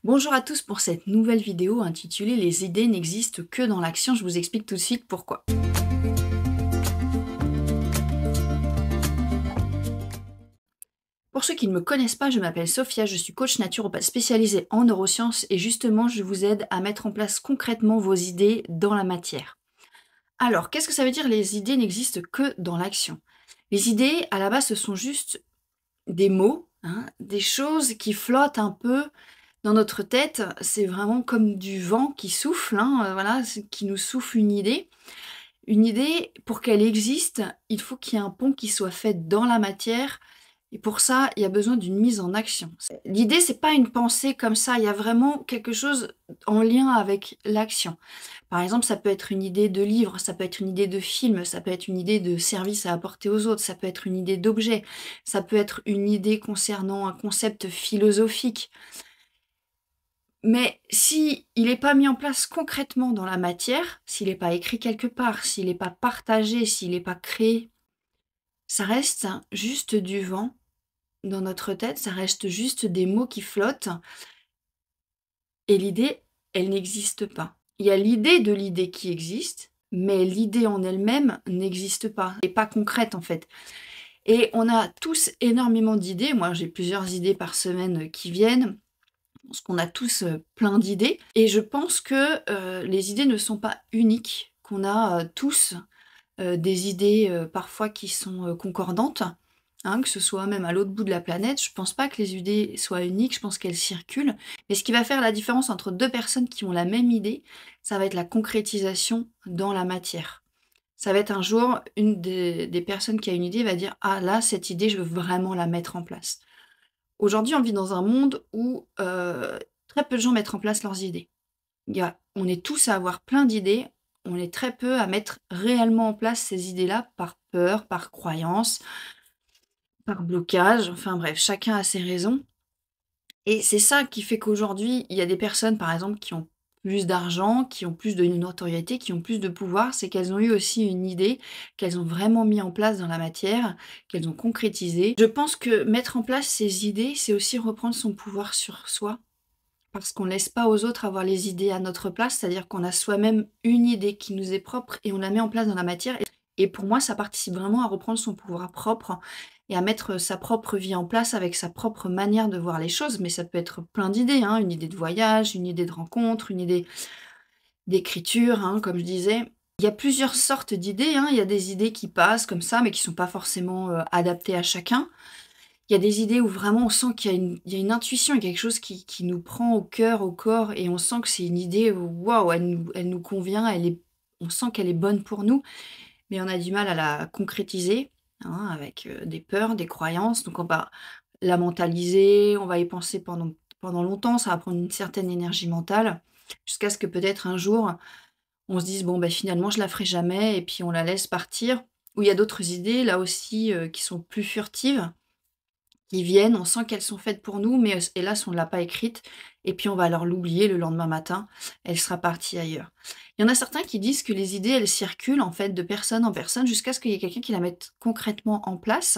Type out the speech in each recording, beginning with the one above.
Bonjour à tous pour cette nouvelle vidéo intitulée «Les idées n'existent que dans l'action». Je vous explique tout de suite pourquoi. Pour ceux qui ne me connaissent pas, je m'appelle Sophia, je suis coach naturopathe spécialisée en neurosciences et justement je vous aide à mettre en place concrètement vos idées dans la matière. Alors, qu'est-ce que ça veut dire les idées n'existent que dans l'action? Les idées, à la base, ce sont juste des mots, hein, des choses qui flottent un peu dans notre tête. C'est vraiment comme du vent qui souffle, hein, voilà, qui nous souffle une idée. Une idée, pour qu'elle existe, il faut qu'il y ait un pont qui soit fait dans la matière et pour ça, il y a besoin d'une mise en action. L'idée, c'est pas une pensée comme ça, il y a vraiment quelque chose en lien avec l'action. Par exemple, ça peut être une idée de livre, ça peut être une idée de film, ça peut être une idée de service à apporter aux autres, ça peut être une idée d'objet, ça peut être une idée concernant un concept philosophique. Mais si il n'est pas mis en place concrètement dans la matière, s'il n'est pas écrit quelque part, s'il n'est pas partagé, s'il n'est pas créé, ça reste juste du vent dans notre tête, ça reste juste des mots qui flottent et l'idée, elle n'existe pas. Il y a l'idée de l'idée qui existe, mais l'idée en elle-même n'existe pas, elle est pas concrète en fait. Et on a tous énormément d'idées, moi j'ai plusieurs idées par semaine qui viennent, parce qu'on a tous, plein d'idées et je pense que, les idées ne sont pas uniques, qu'on a, tous, des idées, parfois qui sont, concordantes, hein, que ce soit même à l'autre bout de la planète. Je pense pas que les idées soient uniques, je pense qu'elles circulent. Mais ce qui va faire la différence entre 2 personnes qui ont la même idée, ça va être la concrétisation dans la matière. Ça va être un jour, une des personnes qui a une idée va dire: «Ah là, cette idée, je veux vraiment la mettre en place». Aujourd'hui, on vit dans un monde où, très peu de gens mettent en place leurs idées. On est tous à avoir plein d'idées, on est très peu à mettre réellement en place ces idées-là par peur, par croyance, par blocage, enfin bref, chacun a ses raisons et c'est ça qui fait qu'aujourd'hui, il y a des personnes, par exemple, qui ont plus d'argent, qui ont plus de notoriété, qui ont plus de pouvoir, c'est qu'elles ont eu aussi une idée, qu'elles ont vraiment mis en place dans la matière, qu'elles ont concrétisé. Je pense que mettre en place ces idées, c'est aussi reprendre son pouvoir sur soi. Parce qu'on laisse pas aux autres avoir les idées à notre place, c'est-à-dire qu'on a soi-même une idée qui nous est propre et on la met en place dans la matière et pour moi, ça participe vraiment à reprendre son pouvoir propre et à mettre sa propre vie en place avec sa propre manière de voir les choses. Mais ça peut être plein d'idées, hein, une idée de voyage, une idée de rencontre, une idée d'écriture, hein, comme je disais. Il y a plusieurs sortes d'idées, hein. Il y a des idées qui passent comme ça, mais qui sont pas forcément, adaptées à chacun. Il y a des idées où vraiment on sent qu'il y a une intuition, il y a quelque chose qui nous prend au cœur, au corps et on sent que c'est une idée, waouh, elle nous convient, on sent qu'elle est bonne pour nous, mais on a du mal à la concrétiser, hein, avec, des peurs, des croyances. Donc on va la mentaliser, on va y penser pendant longtemps, ça va prendre une certaine énergie mentale, jusqu'à ce que peut-être un jour, on se dise: «Bon, ben finalement je la ferai jamais» et puis on la laisse partir. Ou il y a d'autres idées, là aussi, qui sont plus furtives qui viennent, on sent qu'elles sont faites pour nous, mais hélas, on ne l'a pas écrite et puis on va alors l'oublier le lendemain matin, elle sera partie ailleurs. Il y en a certains qui disent que les idées, elles circulent en fait de personne en personne jusqu'à ce qu'il y ait quelqu'un qui la mette concrètement en place,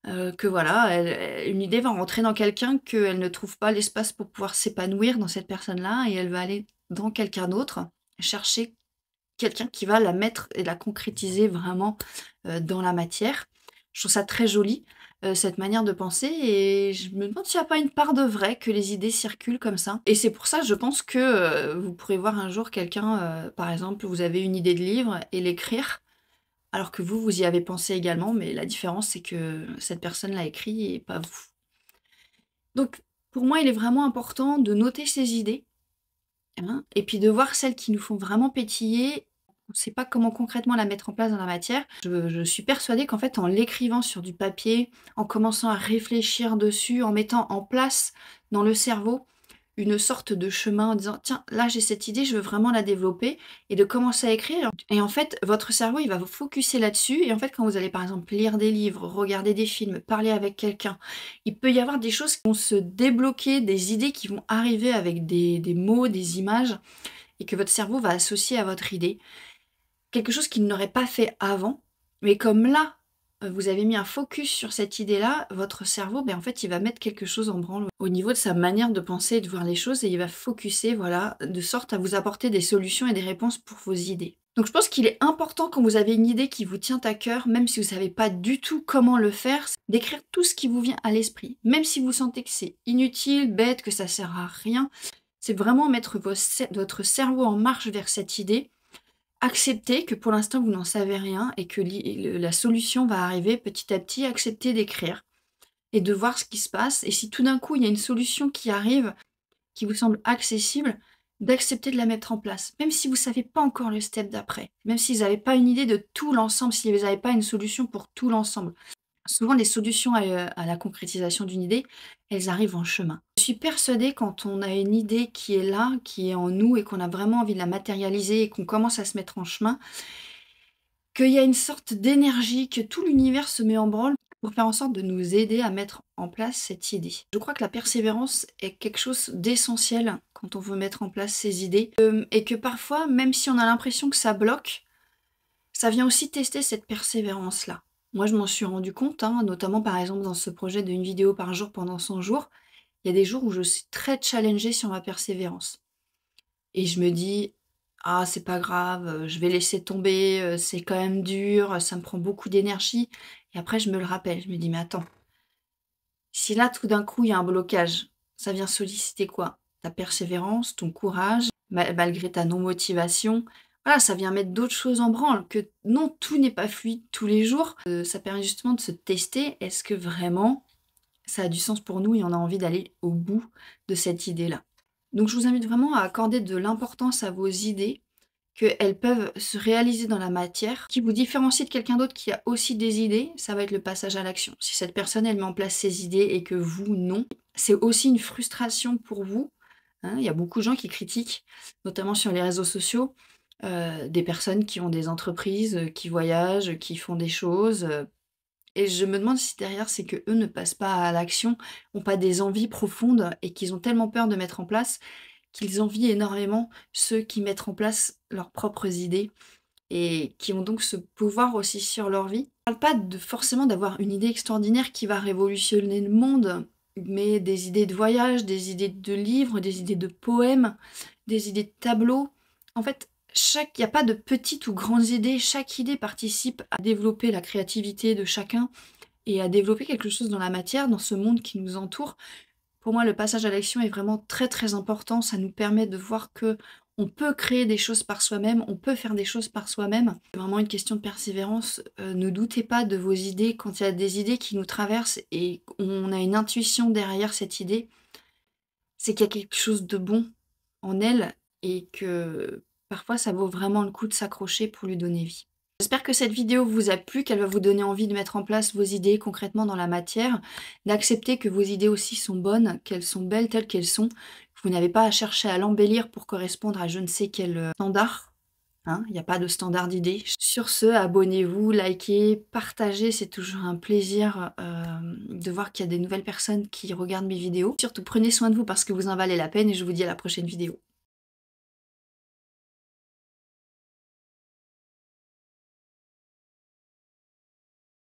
que voilà, une idée va rentrer dans quelqu'un, qu'elle ne trouve pas l'espace pour pouvoir s'épanouir dans cette personne-là et elle va aller dans quelqu'un d'autre, chercher quelqu'un qui va la mettre et la concrétiser vraiment, dans la matière. Je trouve ça très joli, cette manière de penser et je me demande s'il y a pas une part de vrai que les idées circulent comme ça et c'est pour ça, je pense que, vous pourrez voir un jour quelqu'un, par exemple, vous avez une idée de livre et l'écrire, alors que vous, vous y avez pensé également, mais la différence, c'est que cette personne l'a écrit et pas vous. Donc pour moi, il est vraiment important de noter ses idées, hein, et puis de voir celles qui nous font vraiment pétiller. On ne sait pas comment concrètement la mettre en place dans la matière. Je suis persuadée qu'en fait, en l'écrivant sur du papier, en commençant à réfléchir dessus, en mettant en place dans le cerveau une sorte de chemin en disant: «Tiens, là j'ai cette idée, je veux vraiment la développer» et de commencer à écrire et en fait, votre cerveau, il va vous focuser là-dessus et en fait, quand vous allez par exemple lire des livres, regarder des films, parler avec quelqu'un, il peut y avoir des choses qui vont se débloquer, des idées qui vont arriver avec des mots, des images et que votre cerveau va associer à votre idée. Quelque chose qu'il n'aurait pas fait avant, mais comme là, vous avez mis un focus sur cette idée-là, votre cerveau, en fait, il va mettre quelque chose en branle au niveau de sa manière de penser et de voir les choses et il va focuser, voilà, de sorte à vous apporter des solutions et des réponses pour vos idées. Donc je pense qu'il est important quand vous avez une idée qui vous tient à cœur, même si vous ne savez pas du tout comment le faire, c'est d'écrire tout ce qui vous vient à l'esprit. Même si vous sentez que c'est inutile, bête, que ça sert à rien, c'est vraiment mettre votre cerveau en marche vers cette idée. Accepter que pour l'instant vous n'en savez rien et que la solution va arriver petit à petit. Accepter d'écrire et de voir ce qui se passe et si tout d'un coup il y a une solution qui arrive, qui vous semble accessible, d'accepter de la mettre en place. Même si vous ne savez pas encore le step d'après, même si vous n'avez pas une idée de tout l'ensemble, si vous n'avez pas une solution pour tout l'ensemble. Souvent les solutions à la concrétisation d'une idée, elles arrivent en chemin. Je suis persuadée quand on a une idée qui est là, qui est en nous et qu'on a vraiment envie de la matérialiser et qu'on commence à se mettre en chemin, qu'il y a une sorte d'énergie, que tout l'univers se met en branle pour faire en sorte de nous aider à mettre en place cette idée. Je crois que la persévérance est quelque chose d'essentiel quand on veut mettre en place ses idées, et que parfois, même si on a l'impression que ça bloque, ça vient aussi tester cette persévérance-là. Moi, je m'en suis rendu compte, hein, notamment par exemple dans ce projet d'une vidéo par jour pendant 100 jours. Il y a des jours où je suis très challengée sur ma persévérance. Et je me dis: «Ah, c'est pas grave, je vais laisser tomber, c'est quand même dur, ça me prend beaucoup d'énergie» et après je me le rappelle, je me dis: «Mais attends, si là tout d'un coup il y a un blocage, ça vient solliciter quoi? Ta persévérance, ton courage, malgré ta non-motivation». Voilà, ça vient mettre d'autres choses en branle, que non, tout n'est pas fluide tous les jours. Ça permet justement de se tester. Est-ce que vraiment ça a du sens pour nous et on a envie d'aller au bout de cette idée-là? Donc je vous invite vraiment à accorder de l'importance à vos idées, qu'elles peuvent se réaliser dans la matière. Ce qui vous différencie de quelqu'un d'autre qui a aussi des idées, ça va être le passage à l'action. Si cette personne, elle met en place ses idées et que vous, non, c'est aussi une frustration pour vous, hein. Il y a beaucoup de gens qui critiquent, notamment sur les réseaux sociaux, des personnes qui ont des entreprises, qui voyagent, qui font des choses, et je me demande si derrière, c'est qu'eux ne passent pas à l'action, ont pas des envies profondes et qu'ils ont tellement peur de mettre en place, qu'ils envient énormément ceux qui mettent en place leurs propres idées et qui ont donc ce pouvoir aussi sur leur vie. Je parle pas de forcément d'avoir une idée extraordinaire qui va révolutionner le monde, mais des idées de voyage, des idées de livres, des idées de poèmes, des idées de tableaux. En fait, il n'y a pas de petites ou grandes idées, chaque idée participe à développer la créativité de chacun et à développer quelque chose dans la matière, dans ce monde qui nous entoure. Pour moi, le passage à l'action est vraiment très, très important. Ça nous permet de voir que on peut créer des choses par soi-même, on peut faire des choses par soi-même. C'est vraiment une question de persévérance. Ne doutez pas de vos idées. Quand il y a des idées qui nous traversent et qu'on a une intuition derrière cette idée, c'est qu'il y a quelque chose de bon en elle et que parfois ça vaut vraiment le coup de s'accrocher pour lui donner vie. J'espère que cette vidéo vous a plu, qu'elle va vous donner envie de mettre en place vos idées concrètement dans la matière, d'accepter que vos idées aussi sont bonnes, qu'elles sont belles telles qu'elles sont. Vous n'avez pas à chercher à l'embellir pour correspondre à je ne sais quel standard. Hein, il n'y a pas de standard d'idées. Sur ce, abonnez-vous, likez, partagez, c'est toujours un plaisir de voir qu'il y a des nouvelles personnes qui regardent mes vidéos. Surtout prenez soin de vous parce que vous en valez la peine et je vous dis à la prochaine vidéo.